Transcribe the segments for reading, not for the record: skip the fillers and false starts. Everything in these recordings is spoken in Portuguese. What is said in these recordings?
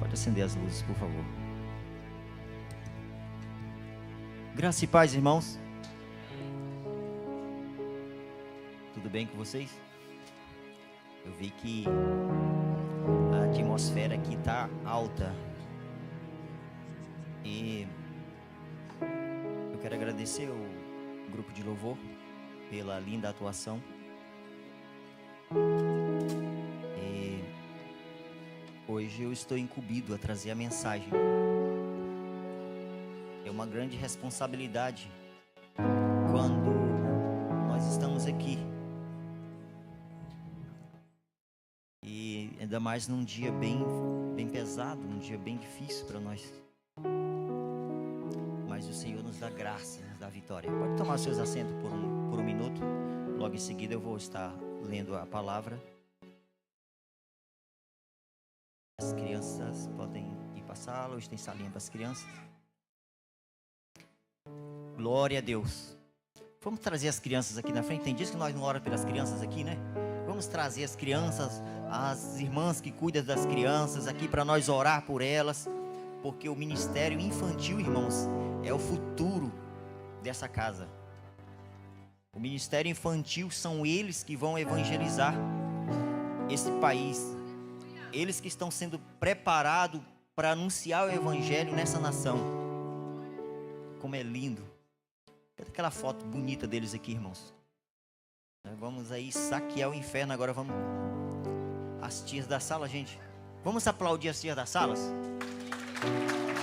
Pode acender as luzes, por favor. Graça e paz, irmãos. Tudo bem com vocês? Eu vi que a atmosfera aqui está alta. E eu quero agradecer o grupo de louvor pela linda atuação. E hoje eu estou incumbido a trazer a mensagem. É uma grande responsabilidade quando nós estamos aqui. E ainda mais num dia bem pesado, um dia bem difícil para nós. Mas o Senhor nos dá graça, nos dá vitória. Pode tomar seus assentos por um minuto. Logo em seguida eu vou estar lendo a palavra. As crianças podem ir para a sala. Hoje tem salinha para as crianças. Glória a Deus. Vamos trazer as crianças aqui na frente. Tem dias que nós não oramos pelas crianças aqui, né? Vamos trazer as crianças, as irmãs que cuidam das crianças aqui para nós orar por elas. Porque o ministério infantil, irmãos, é o futuro dessa casa. O ministério infantil são eles que vão evangelizar esse país. Eles que estão sendo preparados para anunciar o evangelho nessa nação. Como é lindo. Cadê aquela foto bonita deles aqui, irmãos? Nós vamos aí saquear o inferno. Agora vamos. As tias da sala, gente. Vamos aplaudir as tias das salas?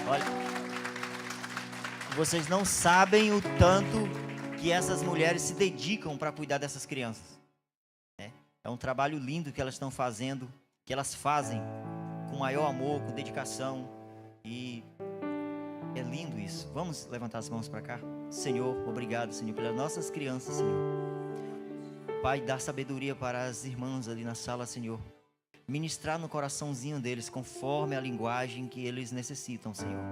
Olha, vocês não sabem o tanto que essas mulheres se dedicam para cuidar dessas crianças. É um trabalho lindo que elas estão fazendo, que elas fazem com maior amor, com dedicação. E é lindo isso. Vamos levantar as mãos para cá? Senhor, obrigado, Senhor, pelas nossas crianças, Senhor. Pai, dá sabedoria para as irmãs ali na sala, Senhor. Ministrar no coraçãozinho deles conforme a linguagem que eles necessitam, Senhor.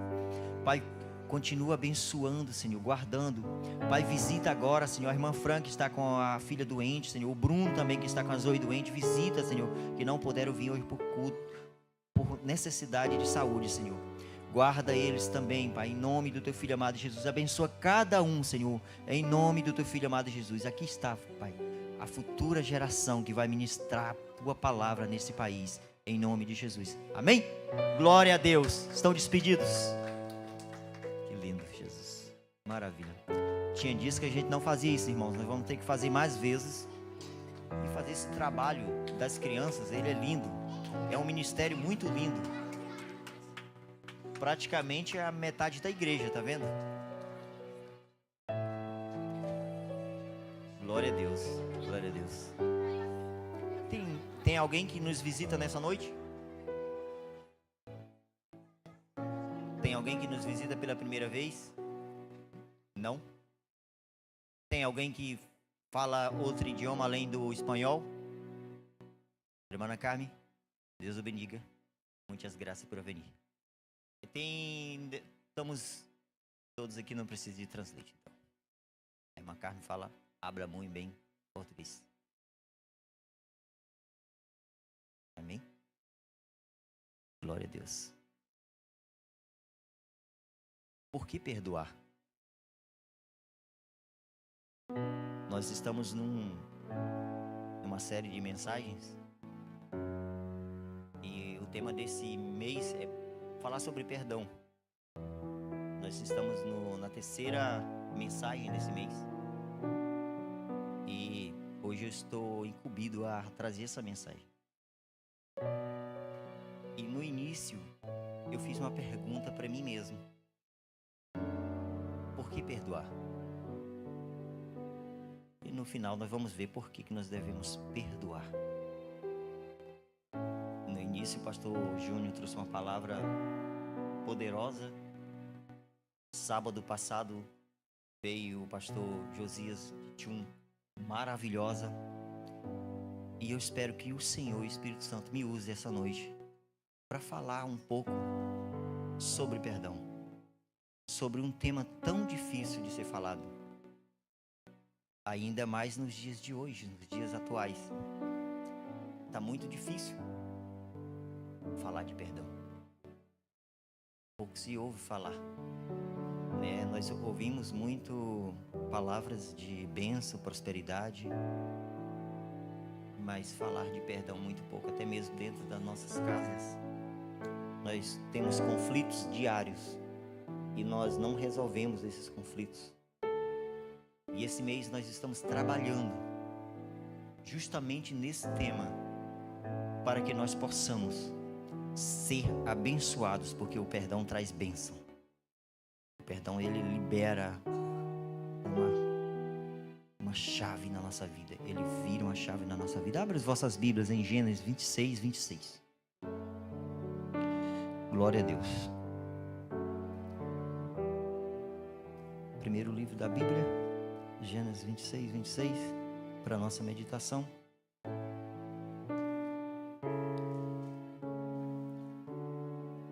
Pai, continua abençoando, Senhor, guardando. Pai, visita agora, Senhor, a irmã Fran que está com a filha doente, Senhor. O Bruno também que está com a Zoe doente. Visita, Senhor, que não puderam vir hoje por culto, por necessidade de saúde, Senhor. Guarda eles também, Pai, em nome do Teu Filho amado Jesus. Abençoa cada um, Senhor, em nome do Teu Filho amado Jesus. Aqui está, Pai, a futura geração que vai ministrar a Tua palavra nesse país, em nome de Jesus. Amém? Glória a Deus. Estão despedidos. Que lindo, Jesus. Maravilha. Tinha dias que a gente não fazia isso, irmãos. Nós vamos ter que fazer mais vezes. E fazer esse trabalho das crianças, ele é lindo. É um ministério muito lindo. Praticamente é a metade da igreja, tá vendo? Glória a Deus, glória a Deus. Tem alguém que nos visita nessa noite? Tem alguém que nos visita pela primeira vez? Não? Tem alguém que fala outro idioma além do espanhol? Irmã Carmen, Deus o bendiga. Muitas graças por vir. Estamos todos aqui, não precisa de translate. Então. A irmã Carmen fala, habla muito bem português. Amém? Glória a Deus. Por que perdoar? Nós estamos numa série de mensagens. E o tema desse mês é falar sobre perdão. Nós estamos na terceira mensagem desse mês. E hoje eu estou incumbido a trazer essa mensagem. E no início eu fiz uma pergunta para mim mesmo. Por que perdoar? E no final nós vamos ver por que nós devemos perdoar. No início o pastor Júnior trouxe uma palavra poderosa. Sábado passado veio o pastor Josias de Tchum, maravilhosa. E eu espero que o Senhor, o Espírito Santo, me use essa noite para falar um pouco sobre perdão, sobre um tema tão difícil de ser falado, ainda mais nos dias de hoje, nos dias atuais. Está muito difícil falar de perdão. pouco se ouve falar, né? Nós ouvimos muito palavras de bênção, prosperidade, mas falar de perdão muito pouco, até mesmo dentro das nossas casas. Nós temos conflitos diários e nós não resolvemos esses conflitos. E esse mês nós estamos trabalhando justamente nesse tema, para que nós possamos ser abençoados, porque o perdão traz bênção. O perdão, ele libera uma chave na nossa vida. Ele vira uma chave na nossa vida. Abra as vossas Bíblias em Gênesis 26, 26. Glória a Deus. Primeiro livro da Bíblia, Gênesis 26, 26, para a nossa meditação.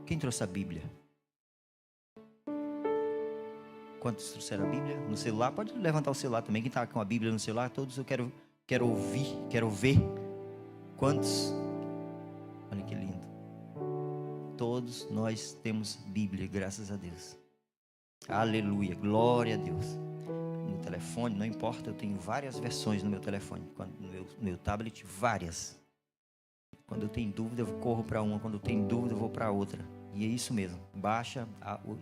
Quem trouxe a Bíblia? Quantos trouxeram a Bíblia? No celular? Pode levantar o celular também. Quem está com a Bíblia no celular? Todos eu quero ouvir, quero ver. Quantos? Olha que lindo. Todos nós temos Bíblia, graças a Deus. Aleluia, glória a Deus. No telefone, não importa, eu tenho várias versões no meu telefone. No meu tablet, várias. Quando eu tenho dúvida, eu corro para uma. Quando eu tenho dúvida, eu vou para outra. E é isso mesmo. Baixa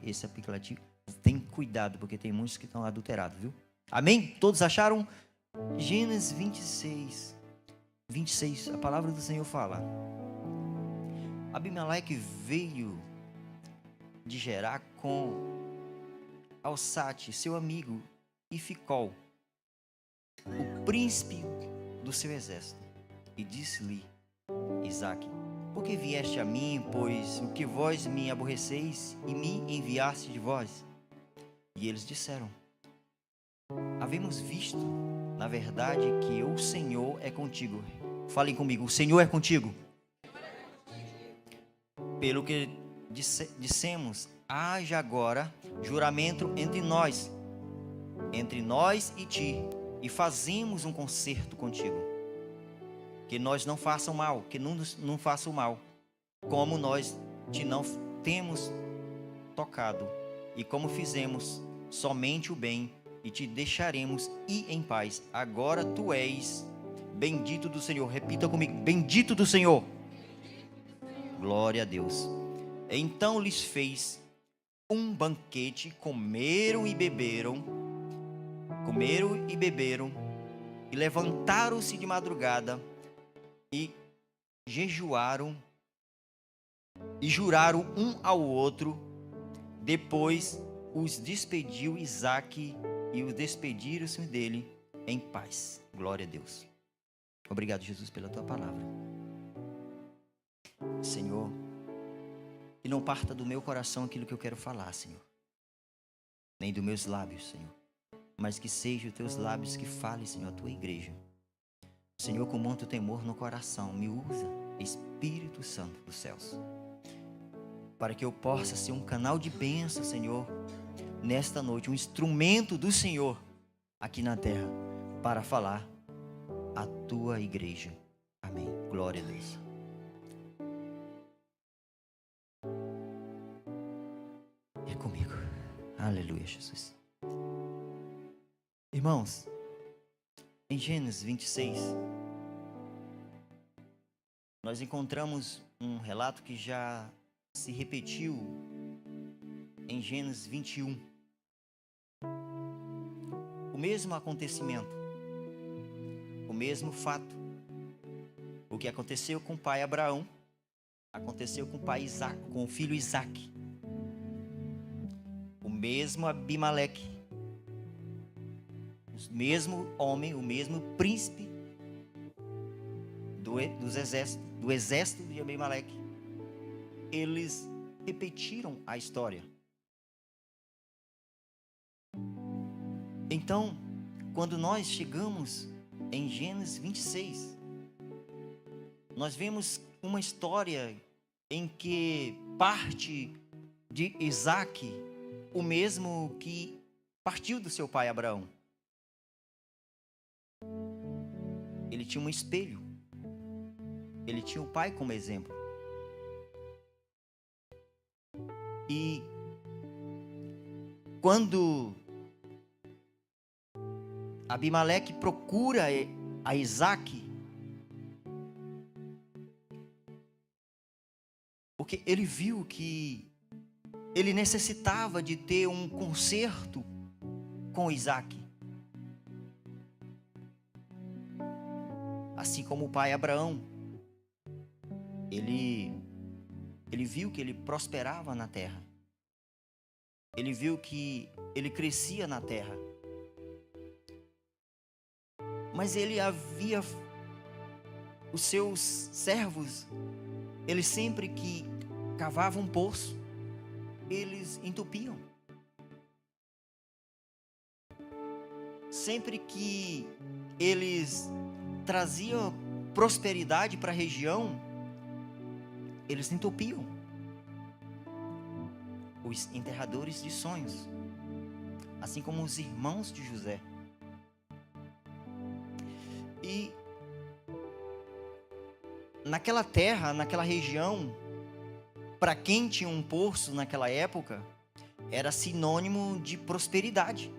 esse aplicativo. Tem cuidado, porque tem muitos que estão adulterados, viu? Amém? Todos acharam? Gênesis 26. 26, a palavra do Senhor fala: Abimeleque veio de Gerar com Alçate, seu amigo, e Ficol, o príncipe do seu exército. E disse-lhe Isaque: por que vieste a mim, pois o que vós me aborreceis e me enviaste de vós? E eles disseram: havemos visto, na verdade, que o Senhor é contigo. Falem comigo: o Senhor é contigo. Pelo que dissemos, haja agora juramento entre nós e ti, e fazemos um concerto contigo, que nós não façam mal, que não façam mal, como nós te não temos tocado, e como fizemos somente o bem, e te deixaremos ir em paz. Agora tu és bendito do Senhor. Repita comigo: bendito do Senhor. Glória a Deus. Então lhes fez um banquete, comeram e beberam, e levantaram-se de madrugada, e jejuaram, e juraram um ao outro. Depois os despediu Isaque, e os despediram-se dele em paz. Glória a Deus. Obrigado, Jesus, pela tua palavra. Senhor, que não parta do meu coração aquilo que eu quero falar, Senhor, nem dos meus lábios, Senhor, mas que seja os teus lábios que falem, Senhor, a tua igreja. Senhor, com muito temor no coração, me usa, Espírito Santo dos céus, para que eu possa ser um canal de bênção, Senhor, nesta noite, um instrumento do Senhor aqui na terra, para falar a tua igreja. Amém. Glória a Deus. É comigo. Aleluia, Jesus. Irmãos, em Gênesis 26, nós encontramos um relato que já se repetiu em Gênesis 21. O mesmo acontecimento, o mesmo fato. O que aconteceu com o pai Abraão, aconteceu com o pai Isaac, com o filho Isaque. O mesmo Abimeleque, o mesmo homem, o mesmo príncipe do exército de Abimeleque. Eles repetiram a história. Então, quando nós chegamos em Gênesis 26, nós vemos uma história em que parte de Isaque, o mesmo que partiu do seu pai Abraão. Ele tinha um espelho. Ele tinha o pai como exemplo. E quando Abimeleque procura a Isaac, porque ele viu que ele necessitava de ter um conserto com Isaac. Assim como o pai Abraão, ele viu que ele prosperava na terra. Ele viu que ele crescia na terra. Mas ele havia, os seus servos, eles sempre que cavavam um poço, eles entupiam. Sempre que eles traziam prosperidade para a região, eles entupiam. Os enterradores de sonhos, assim como os irmãos de José. E naquela terra, naquela região, para quem tinha um poço naquela época, era sinônimo de prosperidade,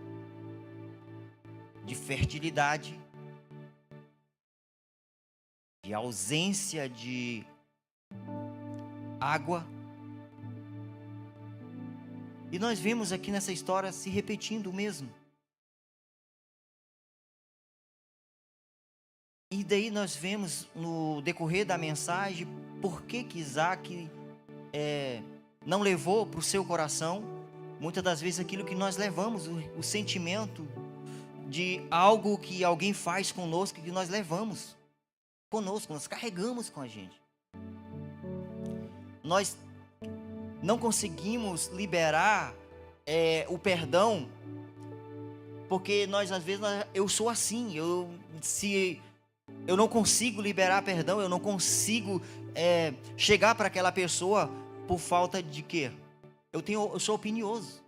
de fertilidade, de ausência de água. E nós vemos aqui nessa história se repetindo mesmo. E daí nós vemos no decorrer da mensagem por que Isaac não levou para o seu coração muitas das vezes aquilo que nós levamos, o sentimento de algo que alguém faz conosco, que nós levamos conosco, nós carregamos com a gente. Nós não conseguimos liberar o perdão, porque nós às vezes, eu sou assim, se eu não consigo liberar perdão, eu não consigo chegar para aquela pessoa por falta de quê? Eu sou opinioso.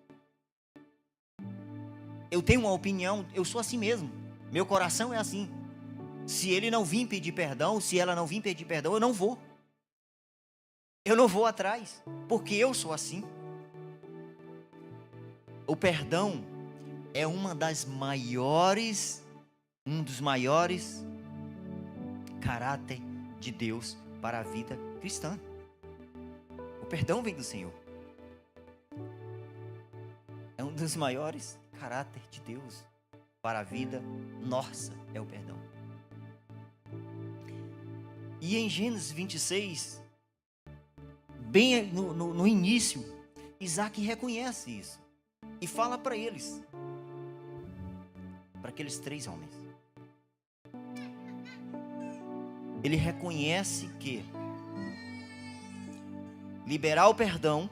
Eu tenho uma opinião, eu sou assim mesmo. Meu coração é assim. Se ele não vir pedir perdão, se ela não vir pedir perdão, eu não vou. Eu não vou atrás, porque eu sou assim. O perdão é um dos maiores caráter de Deus para a vida cristã. O perdão vem do Senhor. É um dos maiores caráter de Deus para a vida nossa, é o perdão. E em Gênesis 26, bem no início, Isaac reconhece isso e fala para eles, para aqueles 3 homens. Ele reconhece que liberar o perdão,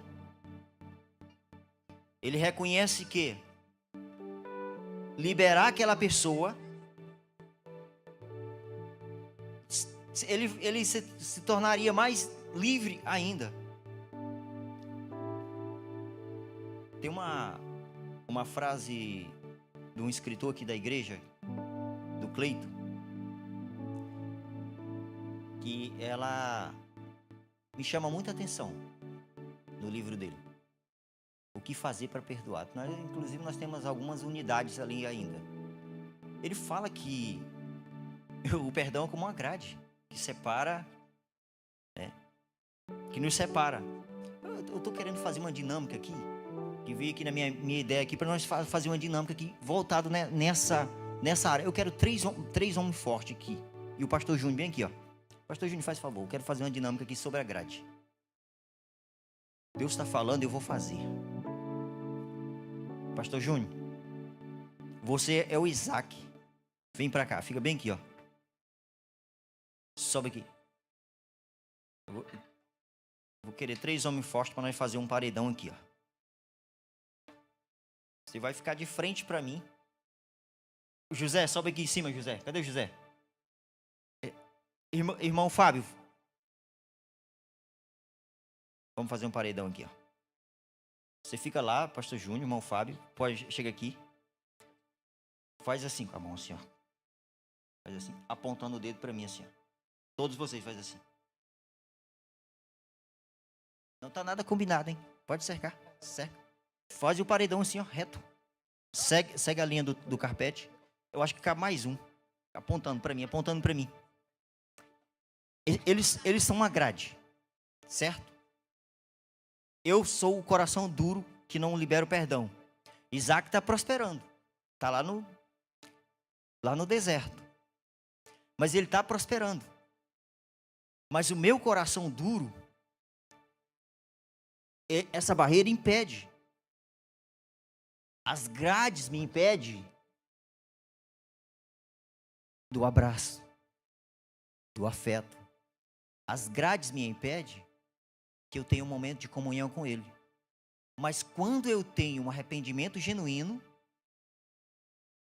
ele reconhece que liberar aquela pessoa, ele se tornaria mais livre ainda. Tem uma frase de um escritor aqui da igreja, do Cleito, que ela me chama muita atenção no livro dele. O que fazer para perdoar? Inclusive nós temos algumas unidades ali ainda. Ele fala que o perdão é como uma grade que separa, que nos separa. Eu estou querendo fazer uma dinâmica aqui, que veio aqui na minha ideia aqui, para nós fazer uma dinâmica aqui, voltado nessa área. Eu quero três homens fortes aqui. E o pastor Júnior bem aqui, ó. Pastor Júnior, faz favor, eu quero fazer uma dinâmica aqui sobre a grade. Deus está falando, eu vou fazer. Pastor Júnior, você é o Isaac. Vem para cá, fica bem aqui, ó. Sobe aqui. Eu vou querer 3 homens fortes para nós fazer um paredão aqui, ó. Você vai ficar de frente para mim. José, sobe aqui em cima, José. Cadê o José? Irmão Fábio. Vamos fazer um paredão aqui, ó. Você fica lá, pastor Júnior, irmão Fábio. Chega aqui. Faz assim com a mão, assim, ó. Faz assim, apontando o dedo para mim, assim, ó. Todos vocês fazem assim. Não tá nada combinado, hein? Pode cercar. Cerca. Faz o paredão assim, ó, reto. Segue a linha do carpete. Eu acho que cabe mais um. Apontando para mim, apontando para mim. Eles são uma grade, certo? Eu sou o coração duro que não libera o perdão. Isaac está prosperando. Está lá no deserto. Mas ele está prosperando. Mas o meu coração duro, essa barreira impede. As grades me impedem do abraço, do afeto. As grades me impedem que eu tenha um momento de comunhão com Ele. Mas quando eu tenho um arrependimento genuíno,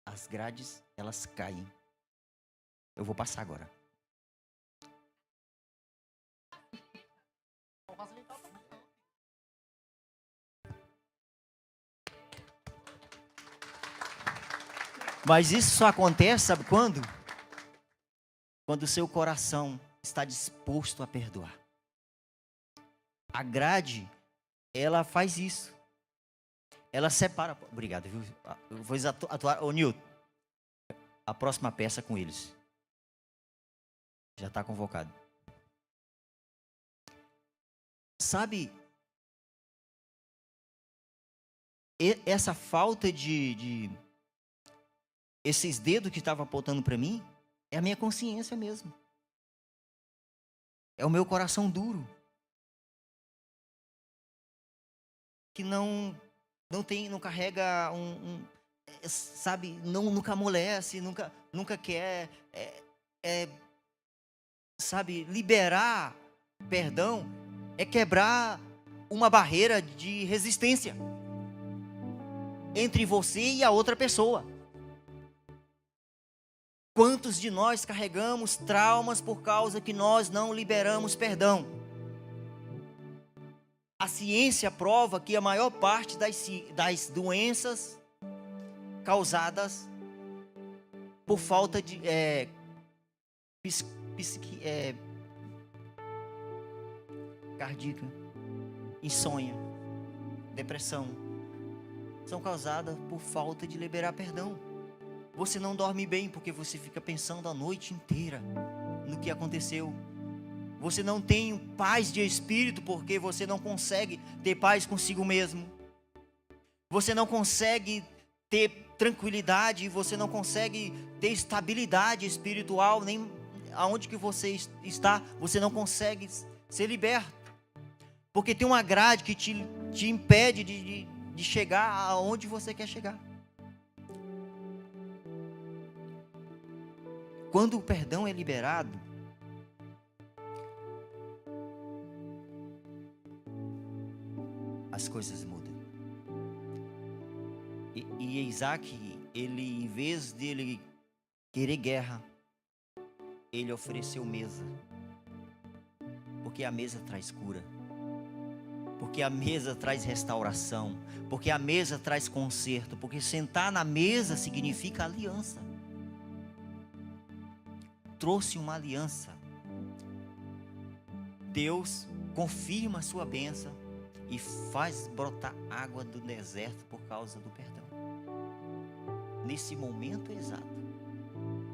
as grades, elas caem. Eu vou passar agora. Mas isso só acontece, sabe quando? Quando o seu coração está disposto a perdoar. A grade, ela faz isso. Ela separa. Obrigado, viu? Eu vou atuar. Ô, Nilton, a próxima peça com eles. Já está convocado. Sabe, essa falta de esses dedos que estavam apontando para mim, é a minha consciência mesmo. É o meu coração duro. Que não carrega sabe, nunca amolece, nunca quer, sabe, liberar perdão é quebrar uma barreira de resistência entre você e a outra pessoa. Quantos de nós carregamos traumas por causa que nós não liberamos perdão? A ciência prova que a maior parte das doenças causadas por falta de cardíaca, insônia, depressão, são causadas por falta de liberar perdão. Você não dorme bem porque você fica pensando a noite inteira no que aconteceu. Você não tem paz de espírito porque você não consegue ter paz consigo mesmo. Você não consegue ter tranquilidade, você não consegue ter estabilidade espiritual, nem aonde que você está, você não consegue ser liberto. Porque tem uma grade que te impede de chegar aonde você quer chegar. Quando o perdão é liberado, as coisas mudam. E Isaac, ele, em vez dele querer guerra, ele ofereceu mesa. Porque a mesa traz cura. Porque a mesa traz restauração. Porque a mesa traz conserto. Porque sentar na mesa significa aliança. Trouxe uma aliança. Deus confirma a sua bênção e faz brotar água do deserto por causa do perdão. Nesse momento exato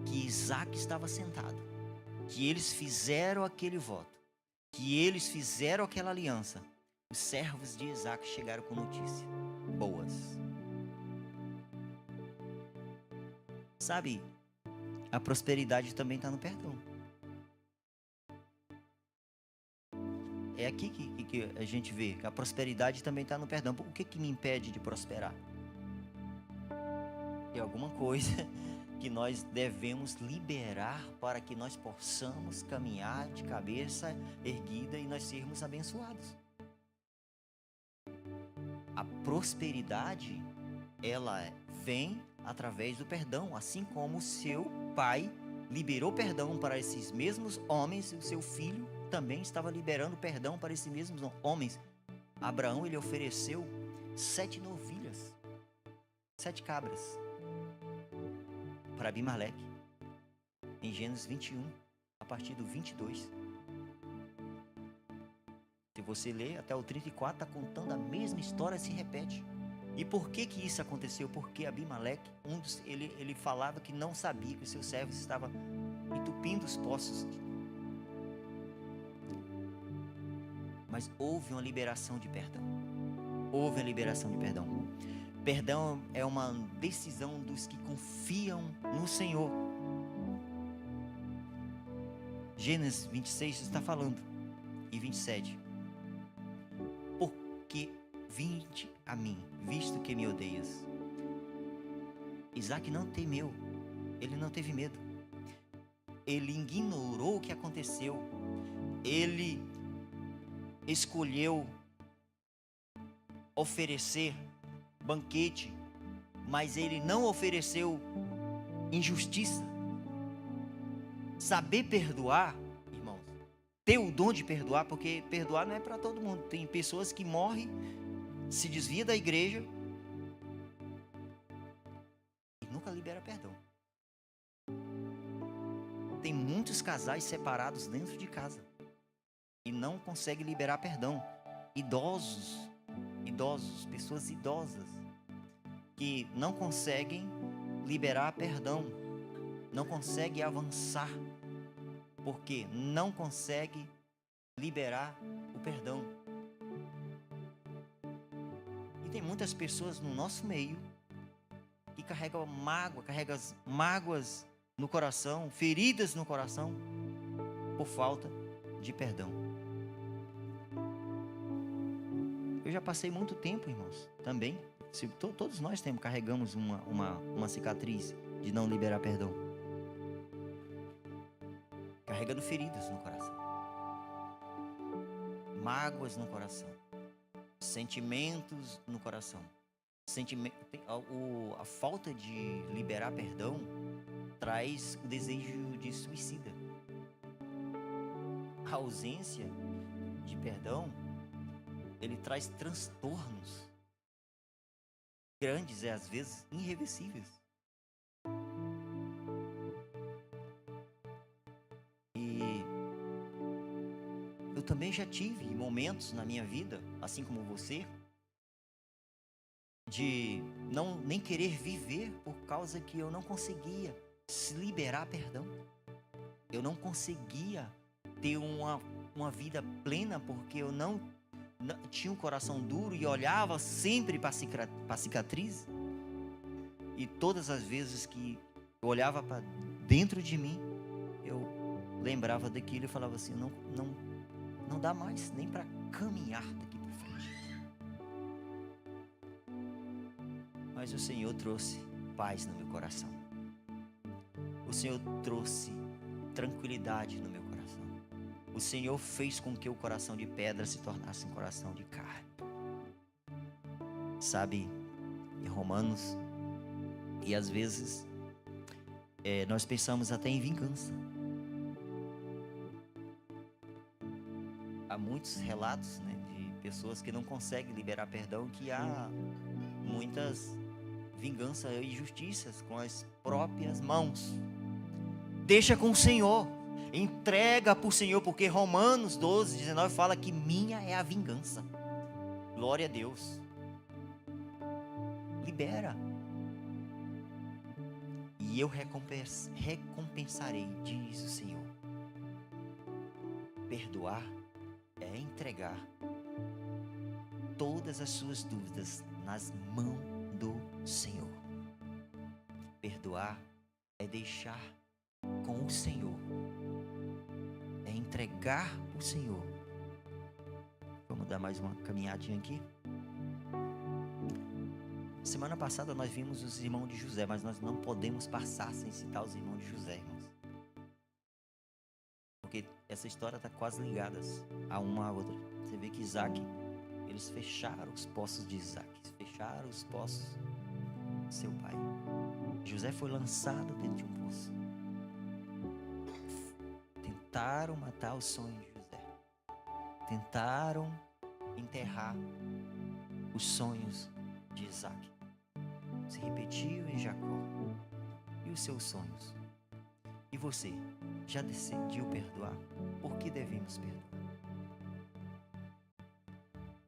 que Isaac estava sentado, que eles fizeram aquele voto, que eles fizeram aquela aliança, os servos de Isaac chegaram com notícias boas. Sabe, a prosperidade também está no perdão. É aqui que a gente vê que a prosperidade também está no perdão. O que me impede de prosperar? É alguma coisa que nós devemos liberar para que nós possamos caminhar de cabeça erguida e nós sermos abençoados. A prosperidade, ela vem através do perdão, assim como o seu pai liberou perdão para esses mesmos homens, o seu filho também estava liberando perdão para esses mesmos homens. Abraão, ele ofereceu 7 novilhas, 7 cabras para Abimeleque, em Gênesis 21, a partir do 22. Se você ler até o 34, está contando a mesma história, se repete. E por que que isso aconteceu? Porque Abimeleque, ele falava que não sabia que os seus servos estavam entupindo os poços. Mas houve uma liberação de perdão. Houve a liberação de perdão. Perdão é uma decisão dos que confiam no Senhor. Gênesis 26 está falando, e 27. Porque vinde a mim, visto que me odeias. Isaac não temeu, ele não teve medo. Ele ignorou o que aconteceu. Ele escolheu oferecer banquete, mas ele não ofereceu injustiça. Saber perdoar, irmãos, ter o dom de perdoar, porque perdoar não é para todo mundo. Tem pessoas que morrem, se desvia da igreja e nunca libera perdão. Tem muitos casais separados dentro de casa e não conseguem liberar perdão. Idosos, pessoas idosas que não conseguem liberar perdão, não conseguem avançar, porque não conseguem liberar o perdão. E tem muitas pessoas no nosso meio que carregam mágoas no coração, feridas no coração, por falta de perdão. Eu já passei muito tempo, irmãos, também. Todos nós carregamos uma cicatriz de não liberar perdão. Carregando feridas no coração. Mágoas no coração. Sentimentos no coração. A falta de liberar perdão traz o desejo de suicida. A ausência de perdão, ele traz transtornos grandes e às vezes irreversíveis. E eu também já tive momentos na minha vida, assim como você, de nem querer viver por causa que eu não conseguia se liberar perdão. Eu não conseguia ter uma vida plena porque eu não tinha um coração duro e olhava sempre para a cicatriz. E todas as vezes que eu olhava para dentro de mim, eu lembrava daquilo e falava assim: não dá mais nem para caminhar daqui para frente. Mas o Senhor trouxe paz no meu coração. O Senhor trouxe tranquilidade no meu coração. O Senhor fez com que o coração de pedra se tornasse um coração de carne. Sabe, em Romanos, e às vezes nós pensamos até em vingança. Há muitos relatos, né, de pessoas que não conseguem liberar perdão, que há muitas vinganças e injustiças com as próprias mãos. Deixa com o Senhor. Entrega para o Senhor, porque Romanos 12, 19 fala que minha é a vingança. Glória a Deus. Libera. E eu recompensarei, diz o Senhor. Perdoar é entregar todas as suas dúvidas nas mãos do Senhor. Perdoar é deixar com o Senhor. É entregar o Senhor. Vamos dar mais uma caminhadinha aqui. Semana passada nós vimos os irmãos de José, mas nós não podemos passar sem citar os irmãos de José, irmãos. Porque essa história está quase ligada a uma à outra. Você vê que Isaac, eles fecharam os poços de Isaac, fecharam os poços do seu pai. José foi lançado dentro de um poço. Tentaram matar o sonho de José. Tentaram enterrar os sonhos de Isaac. Se repetiu em Jacó. E os seus sonhos? E você, já decidiu perdoar? Por que devemos perdoar?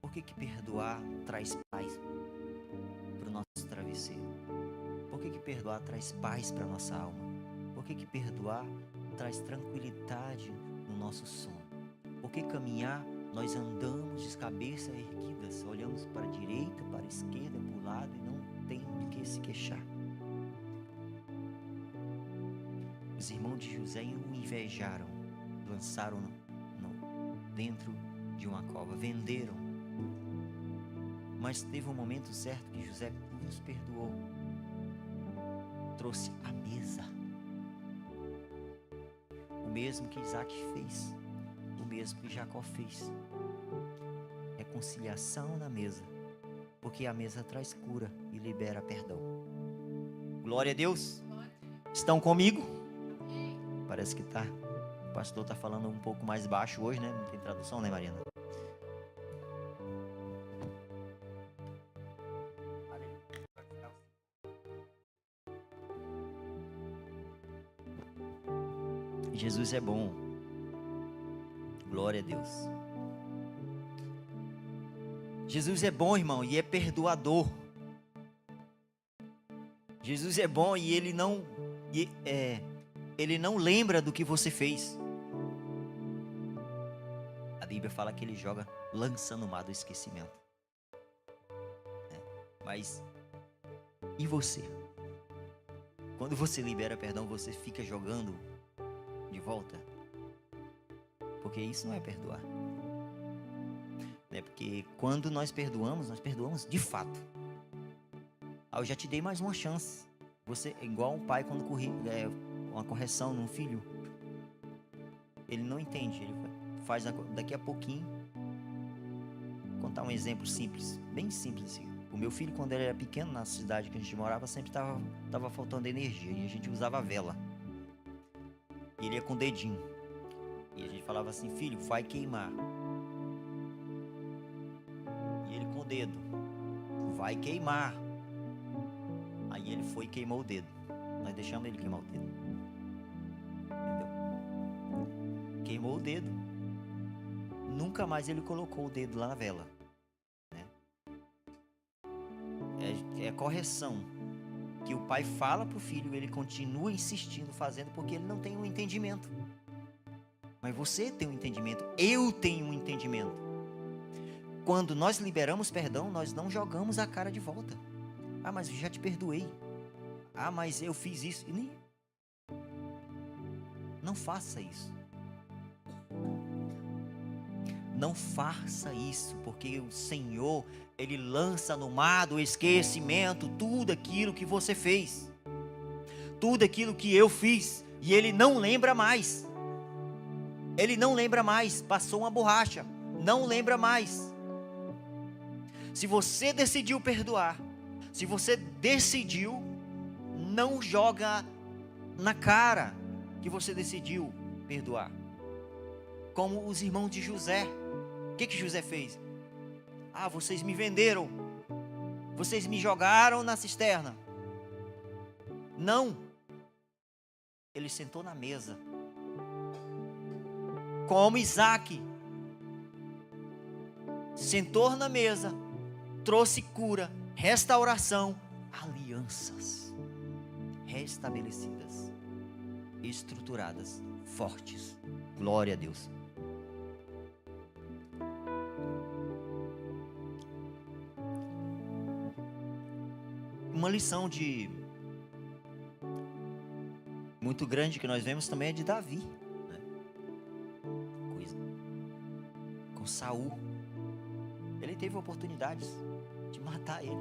Por que perdoar traz paz? perdoar traz paz para nossa alma? Por que perdoar traz tranquilidade no nosso sono? Por que caminhar nós andamos de cabeça erguidas, olhamos para a direita, para a esquerda, para o lado e não tem de que se queixar? Os irmãos de José o invejaram, lançaram dentro de uma cova, venderam. Mas teve um momento certo que José nos perdoou, trouxe a mesa, o mesmo que Isaac fez, o mesmo que Jacó fez, reconciliação na mesa, porque a mesa traz cura e libera perdão. Glória a Deus. Estão comigo? Parece que tá. O pastor está falando um pouco mais baixo hoje, né? Não tem tradução, né, Mariana? Jesus é bom. Glória a Deus. Jesus é bom, irmão, e é perdoador. Jesus é bom e ele não lembra do que você fez. A Bíblia fala que ele lança no mar do esquecimento. Mas e você? Quando você libera perdão, você fica jogando de volta? Porque isso não é perdoar. Porque quando nós perdoamos de fato. Eu já te dei mais uma chance. Você é igual um pai quando uma correção num filho. Ele não entende, ele faz daqui a pouquinho. Vou contar um exemplo simples, bem simples assim. O meu filho, quando ele era pequeno, na cidade que a gente morava, sempre tava faltando energia e a gente usava vela. E ele ia com o dedinho. E a gente falava assim: filho, vai queimar. E ele com o dedo: vai queimar. Aí ele foi e queimou o dedo. Nós deixamos ele queimar o dedo. Entendeu? Queimou o dedo. Nunca mais ele colocou o dedo lá na vela. Né? É correção que o pai fala para o filho, ele continua insistindo, fazendo, porque ele não tem um entendimento. Mas você tem um entendimento, eu tenho um entendimento. Quando nós liberamos perdão, nós não jogamos a cara de volta. Ah, mas eu já te perdoei. Ah, mas eu fiz isso. Não faça isso. Não faça isso, porque o Senhor, Ele lança no mar do esquecimento tudo aquilo que você fez. Tudo aquilo que eu fiz. E Ele não lembra mais. Ele não lembra mais. Passou uma borracha. Não lembra mais. Se você decidiu perdoar, se você decidiu, não joga na cara que você decidiu perdoar. Como os irmãos de José. O que José fez? Ah, vocês me venderam. Vocês me jogaram na cisterna. Não. Ele sentou na mesa. Como Isaac. Sentou na mesa. Trouxe cura, restauração, alianças restabelecidas, estruturadas, fortes. Glória a Deus. Uma lição muito grande que nós vemos também é de Davi, né? Com Saul. Ele teve oportunidades de matar ele,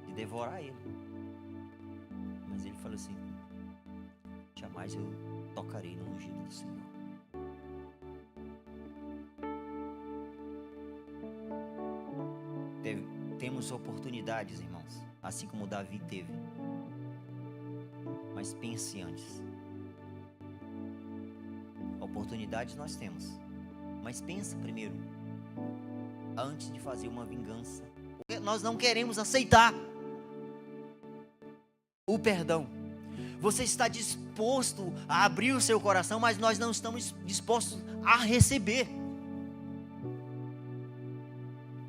de devorar ele, mas ele falou assim: jamais eu tocarei no ungido do Senhor. Temos oportunidades, irmãos, assim como Davi teve, mas pense antes. Oportunidades nós temos, mas pensa primeiro antes de fazer uma vingança. Nós não queremos aceitar o perdão. Você está disposto a abrir o seu coração, mas nós não estamos dispostos a receber.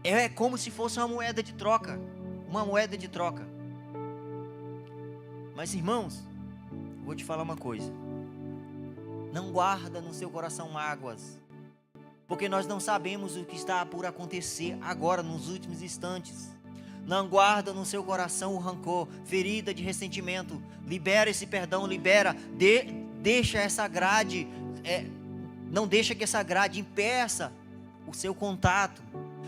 É como se fosse uma moeda de troca. Uma moeda de troca. Mas, irmãos, vou te falar uma coisa. Não guarda no seu coração mágoas, porque nós não sabemos o que está por acontecer agora, nos últimos instantes. Não guarda no seu coração o rancor, ferida de ressentimento. Libera esse perdão, libera. Deixa essa grade, não deixa que essa grade impeça o seu contato.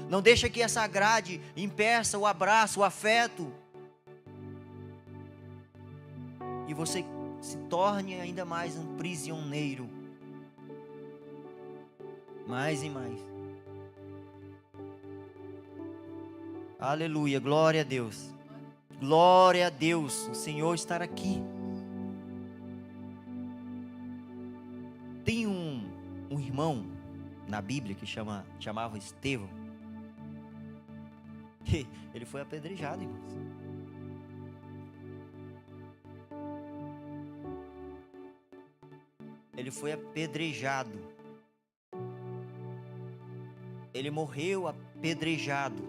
Não deixa que essa grade impeça o abraço, o afeto. E você se torne ainda mais um prisioneiro. Mais e mais. Aleluia, glória a Deus. Glória a Deus, o Senhor está aqui. Tem um irmão na Bíblia que chamava Estevão. Ele foi apedrejado, irmãos. Ele foi apedrejado. Ele morreu apedrejado.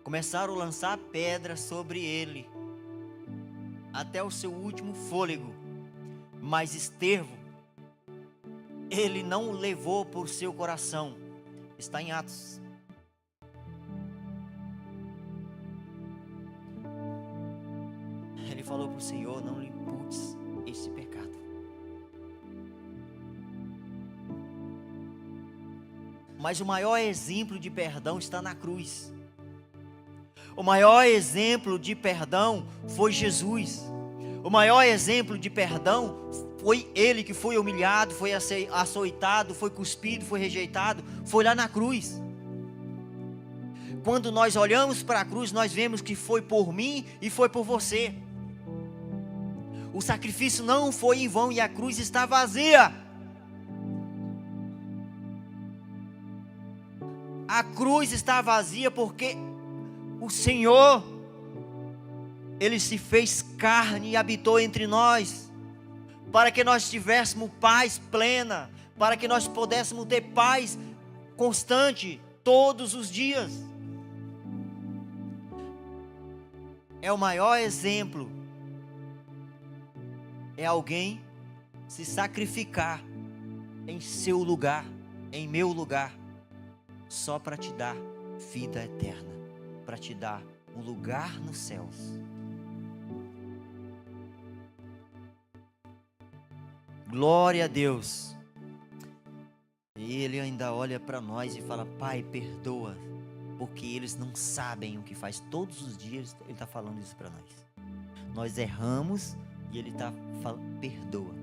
Começaram a lançar pedras sobre ele, até o seu último fôlego. Mas Estevão, ele não o levou por seu coração. Está em Atos. Ele falou para o Senhor: não lhe imputes esse pecado. Mas o maior exemplo de perdão está na cruz. O maior exemplo de perdão foi Jesus. O maior exemplo de perdão foi Ele que foi humilhado, foi açoitado, foi cuspido, foi rejeitado, foi lá na cruz. Quando nós olhamos para a cruz, nós vemos que foi por mim e foi por você. O sacrifício não foi em vão e a cruz está vazia. A cruz está vazia porque o Senhor, Ele se fez carne e habitou entre nós, para que nós tivéssemos paz plena, para que nós pudéssemos ter paz constante todos os dias. É o maior exemplo. É alguém se sacrificar em seu lugar, em meu lugar, só para te dar vida eterna, para te dar um lugar nos céus. Glória a Deus. E Ele ainda olha para nós e fala: Pai, perdoa, porque eles não sabem o que faz. Todos os dias Ele está falando isso para nós. Nós erramos e Ele está falando: perdoa,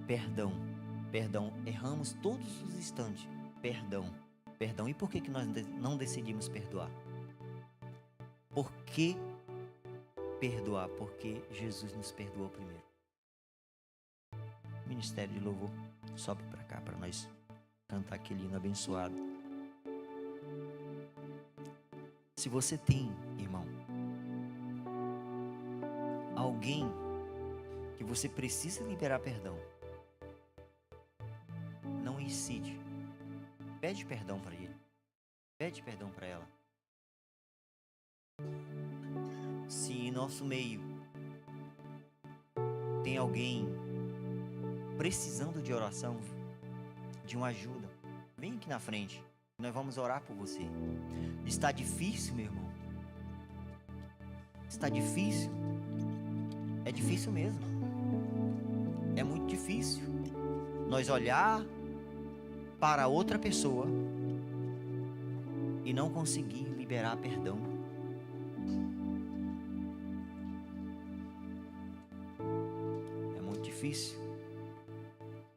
perdão, perdão. Erramos todos os instantes. Perdão, perdão. E por que nós não decidimos perdoar? Por que perdoar? Porque Jesus nos perdoou primeiro. Ministério de louvor, sobe para cá para nós cantar aquele hino abençoado. Se você tem, irmão, alguém que você precisa liberar perdão, não incide. Pede perdão para ele. Pede perdão para ela. Se em nosso meio tem alguém precisando de oração, de uma ajuda, vem aqui na frente. Nós vamos orar por você. Está difícil, meu irmão? Está difícil? É difícil mesmo. É muito difícil nós olhar para outra pessoa e não conseguir liberar perdão. É muito difícil.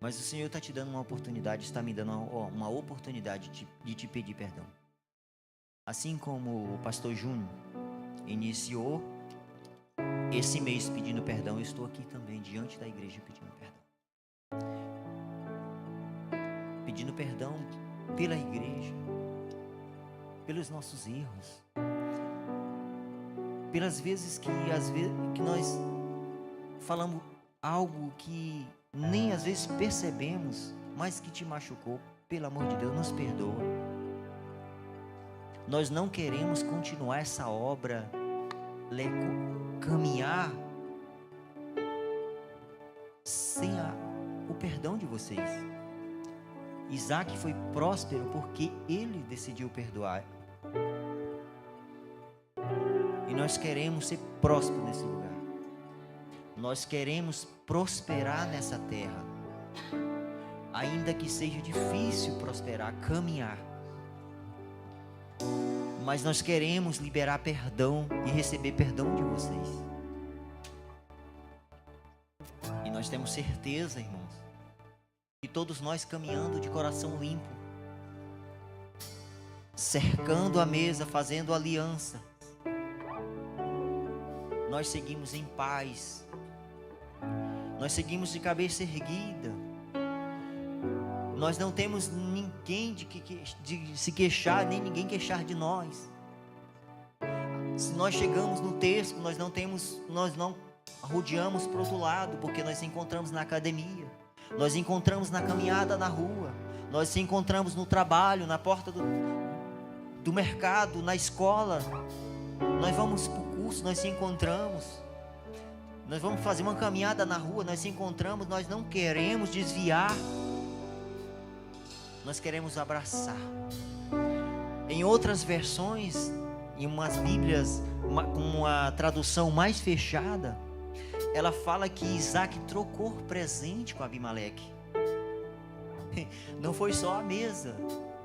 Mas o Senhor está te dando uma oportunidade, está me dando uma oportunidade de te pedir perdão. Assim como o pastor Júnior iniciou esse mês pedindo perdão, eu estou aqui também diante da igreja pedindo perdão. Pedindo perdão pela igreja, pelos nossos erros, pelas vezes que nós falamos algo que nem às vezes percebemos, mas que te machucou. Pelo amor de Deus, nos perdoa. Nós não queremos continuar essa obra caminhar sem o perdão de vocês. Isaac foi próspero porque ele decidiu perdoar. E nós queremos ser prósperos nesse lugar. Nós queremos prosperar nessa terra. Ainda que seja difícil prosperar, caminhar. Mas nós queremos liberar perdão e receber perdão de vocês. E nós temos certeza, irmãos, que todos nós caminhando de coração limpo, cercando a mesa, fazendo aliança, nós seguimos em paz, nós seguimos de cabeça erguida, nós não temos ninguém de se queixar, nem ninguém queixar de nós. Se nós chegamos no texto, nós não rodeamos para o outro lado, porque nós se encontramos na academia, nós encontramos na caminhada na rua, nós se encontramos no trabalho, na porta do mercado, na escola, nós vamos para o curso, nós se encontramos, nós vamos fazer uma caminhada na rua, nós se encontramos, nós não queremos desviar, nós queremos abraçar. Em outras versões, em umas Bíblias com uma tradução mais fechada, ela fala que Isaac trocou presente com Abimeleque. Não foi só a mesa,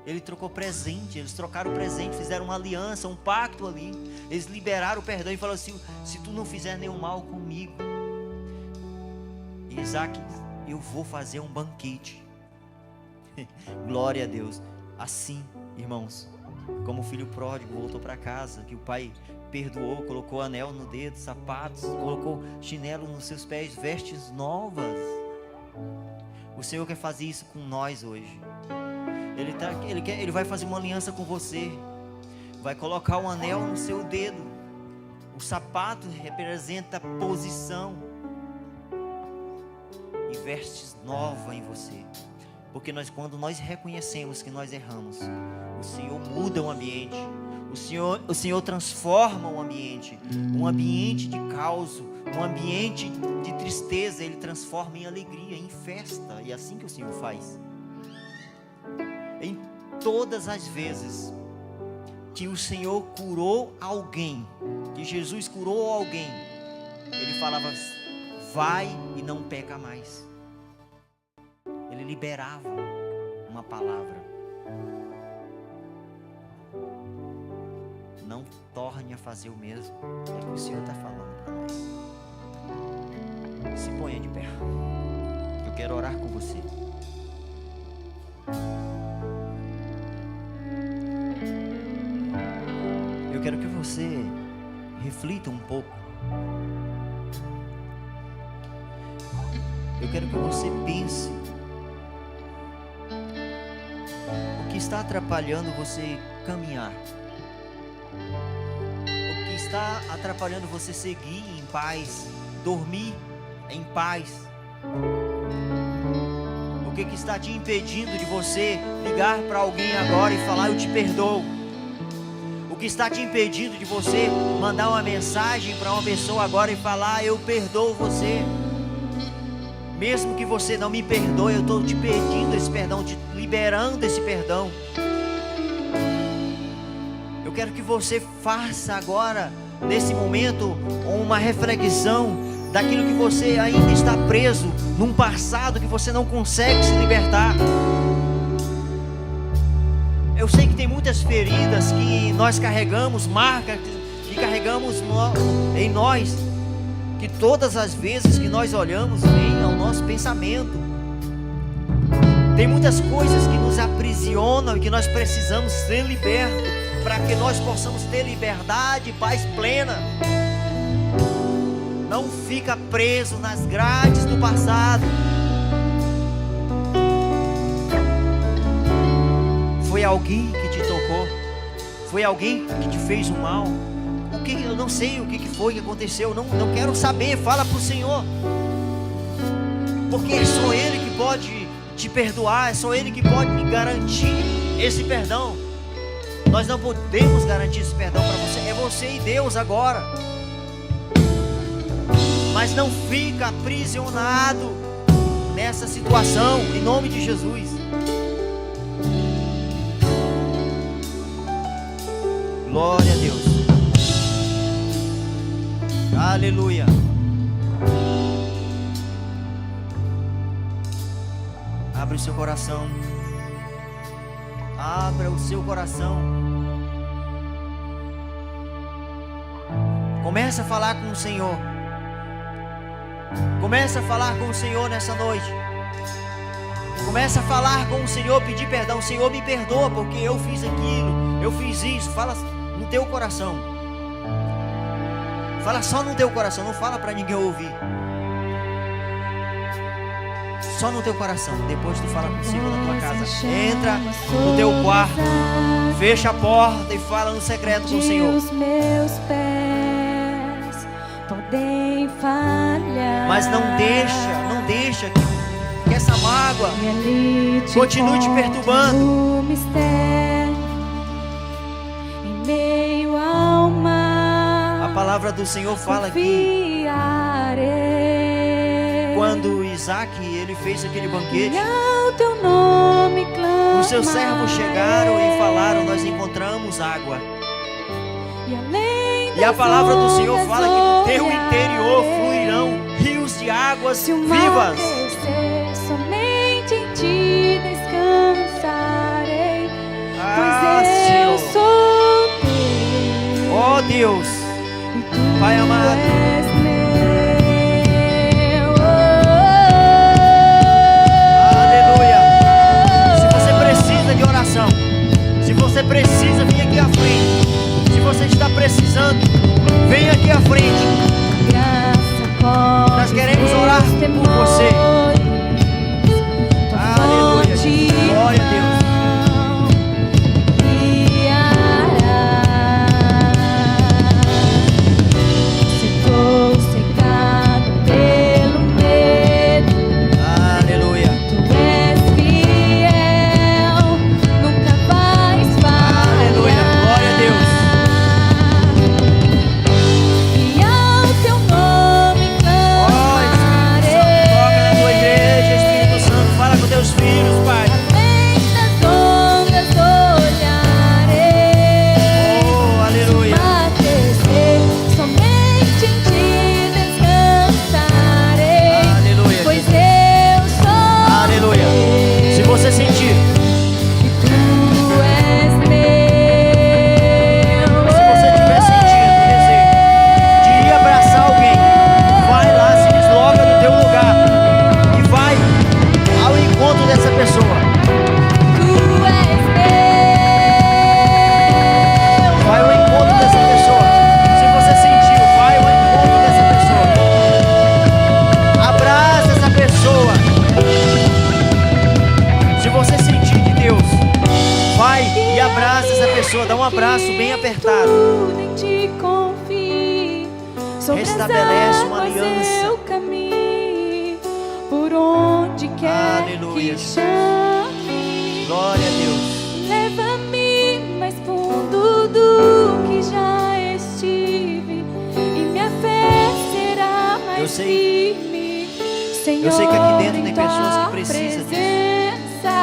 ele trocou presente, eles trocaram presente, fizeram uma aliança, um pacto ali, eles liberaram o perdão e falaram assim: se tu não fizer nenhum mal comigo, Isaac, eu vou fazer um banquete. Glória a Deus. Assim, irmãos, como o filho pródigo voltou para casa, que o pai perdoou, colocou anel no dedo, sapatos, colocou chinelo nos seus pés, vestes novas. O Senhor quer fazer isso com nós hoje. Ele vai fazer uma aliança com você, vai colocar um anel no seu dedo. O sapato representa posição e vestes novas em você. Porque quando nós reconhecemos que nós erramos, o Senhor muda o ambiente, o Senhor transforma o ambiente, um ambiente de caos, um ambiente de tristeza, Ele transforma em alegria, em festa, e é assim que o Senhor faz. Em todas as vezes que o Senhor curou alguém, que Jesus curou alguém, Ele falava: vai e não peca mais. Ele liberava uma palavra: não torne a fazer o mesmo. É o que o Senhor está falando para nós. Se ponha de pé, eu quero orar com você. Eu quero que você reflita um pouco. Eu quero que você pense o que está atrapalhando você caminhar, o que está atrapalhando você seguir em paz, dormir em paz, o que está te impedindo de você ligar para alguém agora e falar: eu te perdoo. O que está te impedindo de você mandar uma mensagem para uma pessoa agora e falar: eu perdoo você. Mesmo que você não me perdoe, eu estou te pedindo esse perdão, te liberando esse perdão. Eu quero que você faça agora, nesse momento, uma reflexão daquilo que você ainda está preso, num passado que você não consegue se libertar. Eu sei que tem muitas feridas que nós carregamos, marcas que carregamos em nós, que todas as vezes que nós olhamos, vem ao nosso pensamento. Tem muitas coisas que nos aprisionam e que nós precisamos ser libertos, para que nós possamos ter liberdade e paz plena. Não fica preso nas grades do passado. Foi alguém que te tocou, foi alguém que te fez um mal. Eu não sei o que foi que aconteceu, não quero saber, fala para o Senhor, porque é só Ele que pode te perdoar, é só Ele que pode me garantir esse perdão. Nós não podemos garantir esse perdão para você, é você e Deus agora. mas não fica aprisionado nessa situação, em nome de Jesus. Glória a Deus. Aleluia. Abre o seu coração. Abra o seu coração. Começa a falar com o Senhor. Começa a falar com o Senhor nessa noite. Começa a falar com o Senhor, pedir perdão. Senhor, me perdoa porque eu fiz aquilo, eu fiz isso. Fala no teu coração. Fala só no teu coração, não fala para ninguém ouvir. Só no teu coração. Depois tu fala com o Senhor na tua casa. Entra no teu quarto, fecha a porta e fala no secreto com o Senhor. Os meus pés podem falhar, mas não deixa que essa mágoa continue te perturbando. Em meio ao mar, a palavra do Senhor fala que quando Isaac ele fez aquele banquete, os seus servos chegaram e falaram: nós encontramos água. E a palavra do Senhor fala que do teu interior fluirão rios de águas vivas. Somente em ti descansarei, pois eu Senhor. sou teu. Ó Deus, Pai amado, aleluia. Se você precisa de oração, se você precisa vir aqui à frente, se você está precisando, vem aqui à frente. Nós queremos orar por você. Aleluia. Glória a Deus. Aleluia. Tu és fiel, nunca vais falhar. Aleluia. Glória a Deus. E ao teu nome clamarei. Toca na tua igreja, Espírito Santo, fala com teus filhos, Pai. Além das ondas olharei. Oh, aleluia. Atecer, somente em ti descansarei. Aleluia. Pois eu sou Aleluia. teu, Se você sentir, e tu és meu. se você estiver sentindo o desejo de ir abraçar alguém, vai lá, se desloca do teu lugar e vai ao encontro dessa pessoa. Tu és meu. Vai ao encontro dessa pessoa. Se você sentiu, vai ao encontro dessa pessoa. Abraça essa pessoa. Se você sentir de Deus, vai e abraça essa pessoa. Dá um abraço bem apertado. Tudo em ti confio. Sobre as Restabelece uma águas aliança. eu caminho, por onde quer Aleluia. que chame. Glória a Deus. Leva-me mais fundo do que já estive, e minha fé será Eu mais sei- firme. Senhor, eu sei que aqui dentro tem em tua pessoas que precisam disso. presença,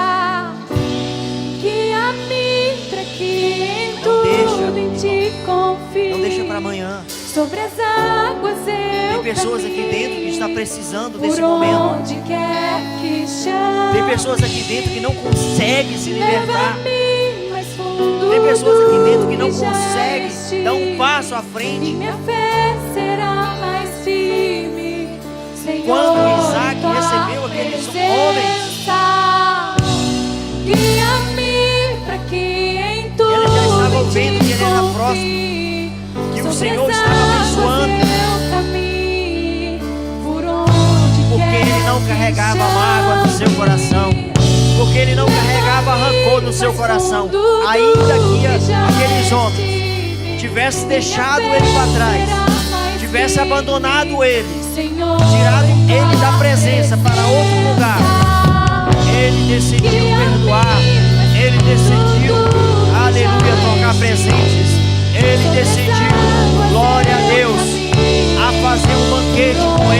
guia-me pra que em Não tudo deixa. em ti confie. Não deixa para amanhã. Sobre as águas eu Tem pessoas aqui caminho, dentro que estão precisando desse por momento. onde quer que chame. Tem pessoas aqui dentro que não conseguem se libertar. Leva-me mais fundo Tem pessoas aqui dentro que não do já conseguem estive, dar um passo à e frente. minha fé será mais firme. Senhor, Quando Isaac em tua recebeu aqueles presença, guia-me pra que em tudo Ele já estava vendo que ele era confie. próximo, que o Sobre Senhor as estava águas abençoando, eu caminho, por onde porque quer ele não que carregava mágoa no seu coração, porque ele não carregava rancor no seu coração. Ainda que aqueles homens tivessem deixado ele para trás, tivessem abandonado ele, tirado ele da presença para outro lugar, ele decidiu perdoar, ele decidiu, aleluia, tocar presentes, ele decidiu, glória a Deus, a fazer um banquete com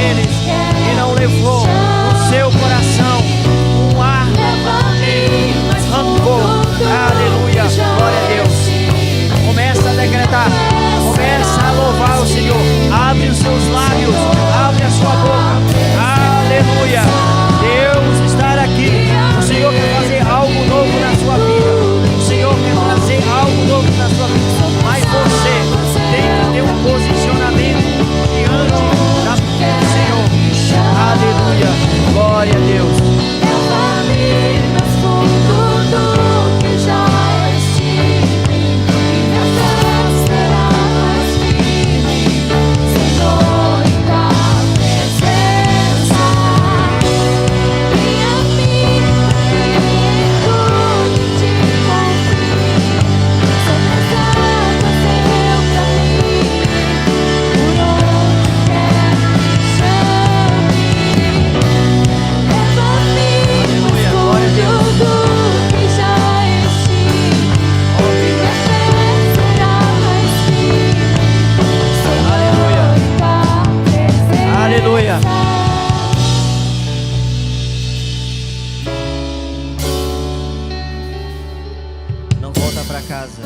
para casa.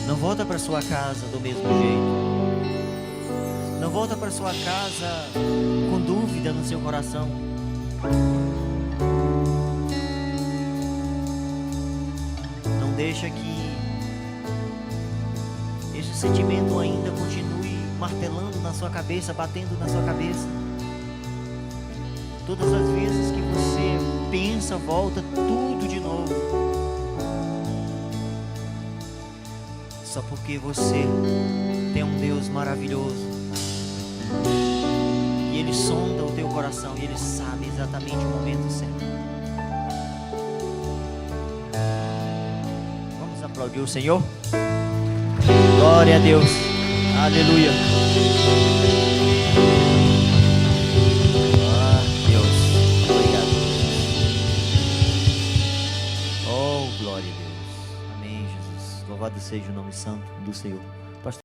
Não volta para sua casa do mesmo jeito. Não volta para sua casa com dúvida no seu coração. Não deixa que esse sentimento ainda continue martelando na sua cabeça, batendo na sua cabeça. Todas as vezes que você pensa, volta tudo de novo. Só porque você tem um Deus maravilhoso. E Ele sonda o teu coração e Ele sabe exatamente o momento certo. Vamos aplaudir o Senhor? Glória a Deus. Aleluia. Glória a Deus. Amém, Jesus. Louvado seja o nome santo do Senhor.